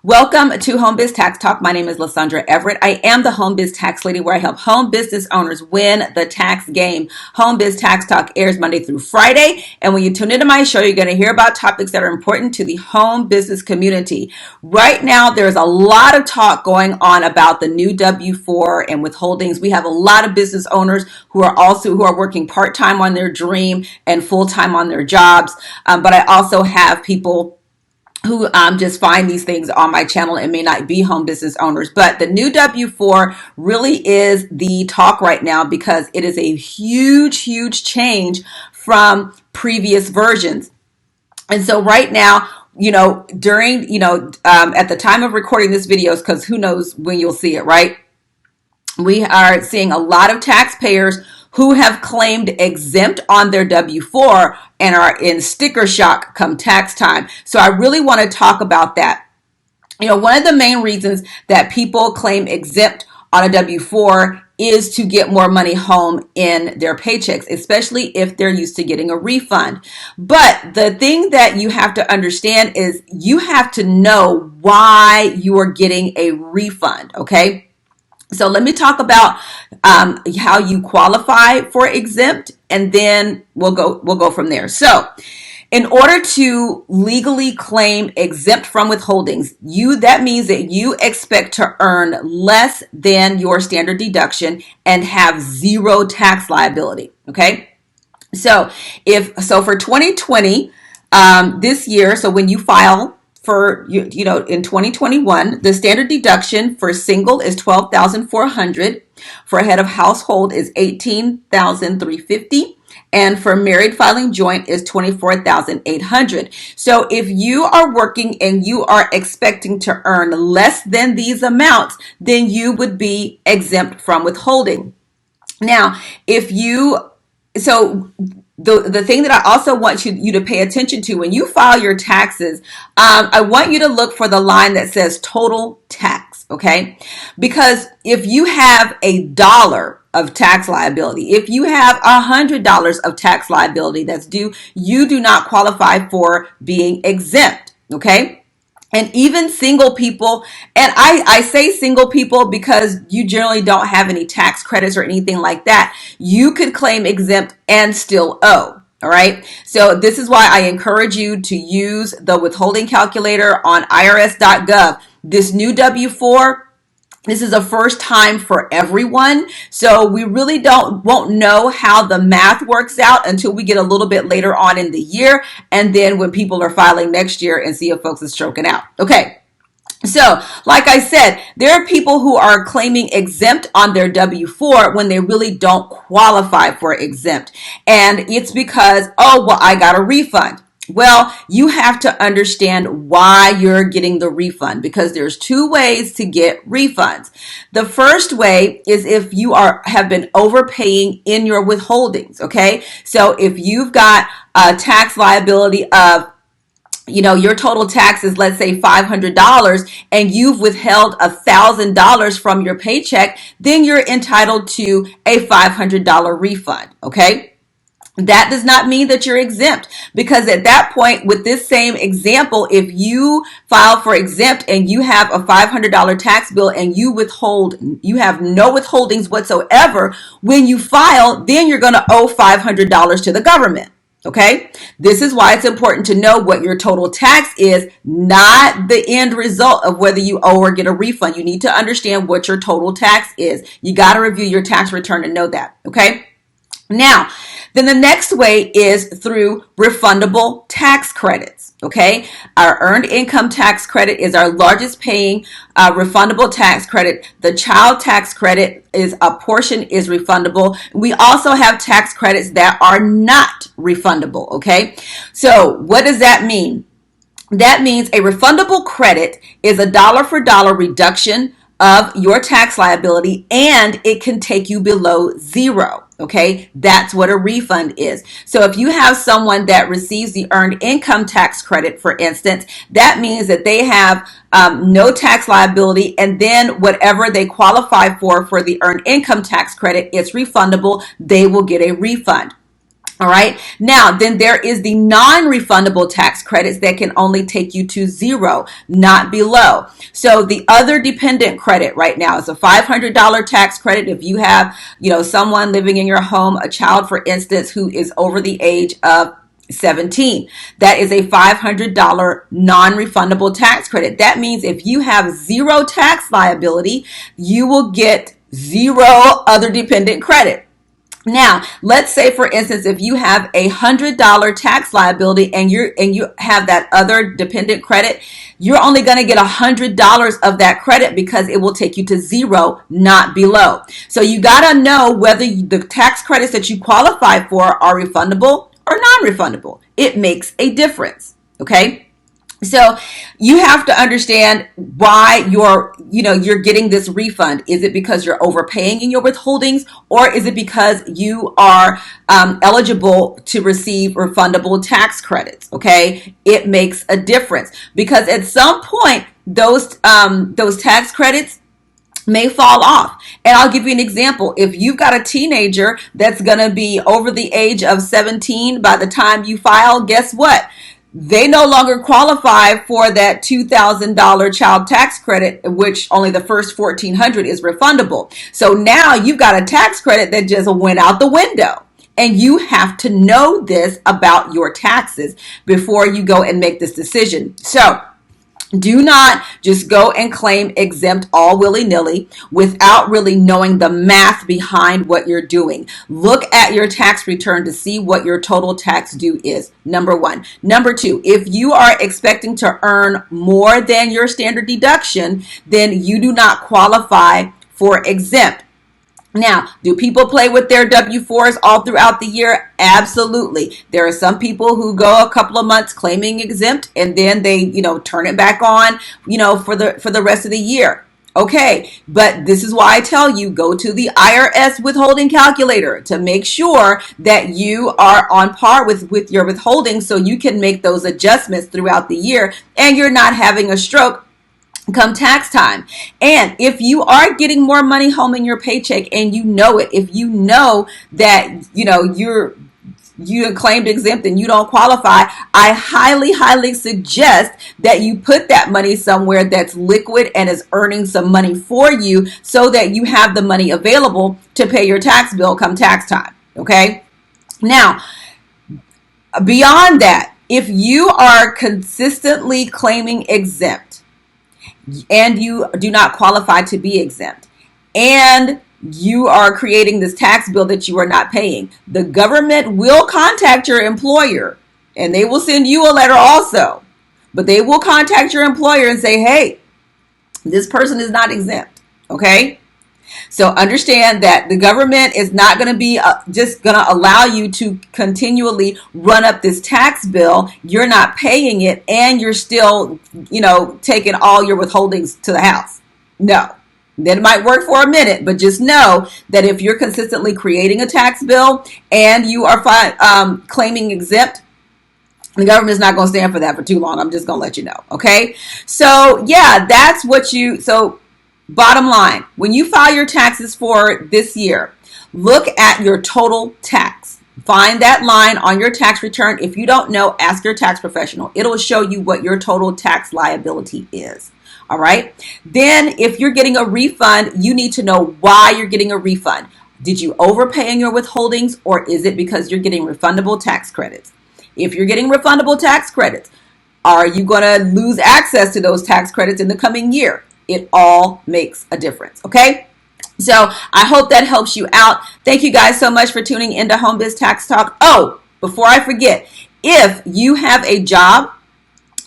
Welcome to Home Biz Tax Talk. My name is Lysandra Everett. I am the Home Biz Tax Lady, where I help home business owners win the tax game. Home Biz Tax Talk airs Monday through Friday, and when you tune into my show, you're going to hear about topics that are important to the home business community. Right now, there's a lot of talk going on about the new W-4 and withholdings. We have a lot of business owners who are working part-time on their dream and full-time on their jobs, but I also have people who just find these things on my channel and may not be home business owners. But the new W-4 really is the talk right now because it is a huge, huge change from previous versions. And so right now, during, at the time of recording this video, because who knows when you'll see it, right? We are seeing a lot of taxpayers who have claimed exempt on their W-4 and are in sticker shock come tax time. So I really want to talk about that. One of the main reasons that people claim exempt on a W-4 is to get more money home in their paychecks, especially if they're used to getting a refund. But the thing that you have to understand is you have to know why you are getting a refund, okay? So let me talk about how you qualify for exempt, and then we'll go from there. So in order to legally claim exempt from withholdings, that means that you expect to earn less than your standard deduction and have zero tax liability. Okay. So for 2020, this year, so when you file for in 2021, the standard deduction for single is $12,400. For head of household is $18,350. And for married filing joint is $24,800. So if you are working and you are expecting to earn less than these amounts, then you would be exempt from withholding. Now, the thing that I also want you to pay attention to when you file your taxes, I want you to look for the line that says total tax, okay? Because if you have $1 of tax liability, if you have $100 of tax liability that's due, you do not qualify for being exempt, okay? And even single people, and I say single people because you generally don't have any tax credits or anything like that, you could claim exempt and still owe. All right. So this is why I encourage you to use the withholding calculator on irs.gov. This new W-4, this is a first time for everyone. So we really won't know how the math works out until we get a little bit later on in the year. And then when people are filing next year and see if folks is stroking out. Okay. So like I said, there are people who are claiming exempt on their W-4 when they really don't qualify for exempt. And it's because, I got a refund. Well, you have to understand why you're getting the refund, because there's two ways to get refunds. The first way is if you have been overpaying in your withholdings, okay? So if you've got a tax liability of your total tax is, let's say, $500, and you've withheld $1,000 from your paycheck, then you're entitled to a $500 refund, okay? That does not mean that you're exempt, because at that point, with this same example, if you file for exempt and you have a $500 tax bill and you have no withholdings whatsoever, when you file, then you're going to owe $500 to the government. Okay, this is why it's important to know what your total tax is, not the end result of whether you owe or get a refund. You need to understand what your total tax is. You got to review your tax return to know that. Okay. Now, then the next way is through refundable tax credits, okay? Our earned income tax credit is our largest paying refundable tax credit. The child tax credit a portion is refundable. We also have tax credits that are not refundable, okay? So what does that mean? That means a refundable credit is a dollar for dollar reduction of your tax liability, and it can take you below zero. Okay, that's what a refund is. So if you have someone that receives the earned income tax credit, for instance, that means that they have no tax liability, and then whatever they qualify for the earned income tax credit, it's refundable. They will get a refund. All right. Now, then there is the non-refundable tax credits that can only take you to zero, not below. So the other dependent credit right now is a $500 tax credit if you have, someone living in your home, a child, for instance, who is over the age of 17. That is a $500 non-refundable tax credit. That means if you have zero tax liability, you will get zero other dependent credit. Now, let's say, for instance, if you have $100 tax liability and you have that other dependent credit, you're only going to get $100 of that credit because it will take you to zero, not below. So you got to know whether the tax credits that you qualify for are refundable or non-refundable. It makes a difference. Okay. So you have to understand why you're getting this refund. Is it because you're overpaying in your withholdings, or is it because you are eligible to receive refundable tax credits? Okay, it makes a difference because at some point those tax credits may fall off. And I'll give you an example. If you've got a teenager that's going to be over the age of 17 by the time you file, guess what? They no longer qualify for that $2,000 child tax credit, which only the first $1,400 is refundable. So now you've got a tax credit that just went out the window. And you have to know this about your taxes before you go and make this decision. So do not just go and claim exempt all willy-nilly without really knowing the math behind what you're doing. Look at your tax return to see what your total tax due is, number one. Number two, if you are expecting to earn more than your standard deduction, then you do not qualify for exempt. Now, do people play with their W-4s all throughout the year? Absolutely. There are some people who go a couple of months claiming exempt and then they, turn it back on, for the rest of the year. Okay, but this is why I tell you, go to the IRS withholding calculator to make sure that you are on par with your withholding so you can make those adjustments throughout the year and you're not having a stroke come tax time. And if you are getting more money home in your paycheck and you know it, if you know that you claimed exempt and you don't qualify, I highly suggest that you put that money somewhere that's liquid and is earning some money for you so that you have the money available to pay your tax bill come tax time. Okay? Now, beyond that, if you are consistently claiming exempt and you do not qualify to be exempt, and you are creating this tax bill that you are not paying, the government will contact your employer and they will send you a letter also. But they will contact your employer and say, hey, this person is not exempt. Okay? So understand that the government is not going to be just going to allow you to continually run up this tax bill. You're not paying it and you're still, taking all your withholdings to the house. No. That might work for a minute, but just know that if you're consistently creating a tax bill and you are claiming exempt, the government is not going to stand for that for too long. I'm just going to let you know. Okay. So yeah, that's what bottom line, when you file your taxes for this year, look at your total tax. Find that line on your tax return. If you don't know, ask your tax professional. It'll show you what your total tax liability is. All right. Then if you're getting a refund, you need to know why you're getting a refund. Did you overpay in your withholdings, or is it because you're getting refundable tax credits? If you're getting refundable tax credits, are you going to lose access to those tax credits in the coming year? It all makes a difference. Okay. So I hope that helps you out. Thank you guys so much for tuning into Home Biz Tax Talk. Oh, before I forget, if you have a job,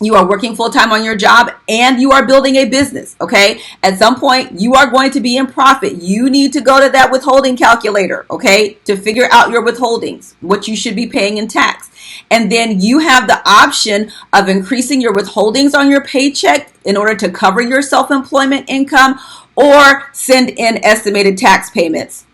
you are working full-time on your job and you are building a business, okay? At some point, you are going to be in profit. You need to go to that withholding calculator, okay, to figure out your withholdings, what you should be paying in tax. And then you have the option of increasing your withholdings on your paycheck in order to cover your self-employment income, or send in estimated tax payments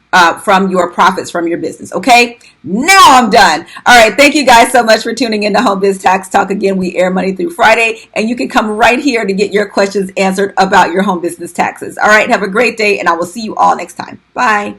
from your profits from your business. Okay, now I'm done. All right, thank you guys so much for tuning in to Home Biz Tax Talk. Again, we air Monday through Friday, and you can come right here to get your questions answered about your home business taxes. All right, have a great day, and I will see you all next time. Bye.